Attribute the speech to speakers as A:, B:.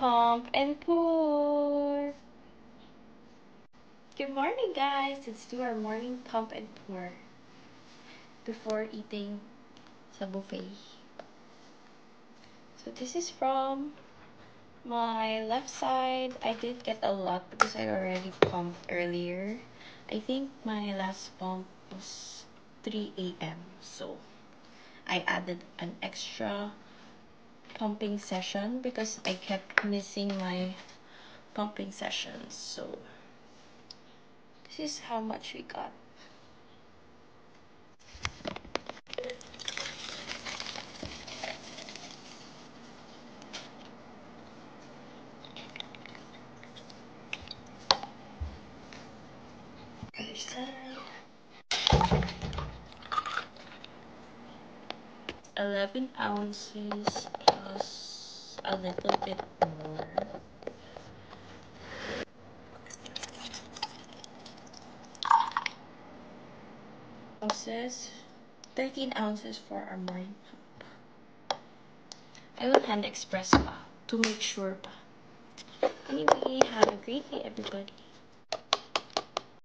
A: Pump and pour. Good morning, guys. Let's do our morning pump and pour before eating sa buffet. So this is from my left side. I didn't get a lot because I already pumped earlier. I think my last pump was 3 a.m. So I added an extra pumping session because I kept missing my pumping sessions. So this is how much we got. Other side. 11 ounces plus a little bit more. Ounces, 13 ounces for our morning pump. I will hand express pa to make sure pa. Anyway, have a great day, everybody.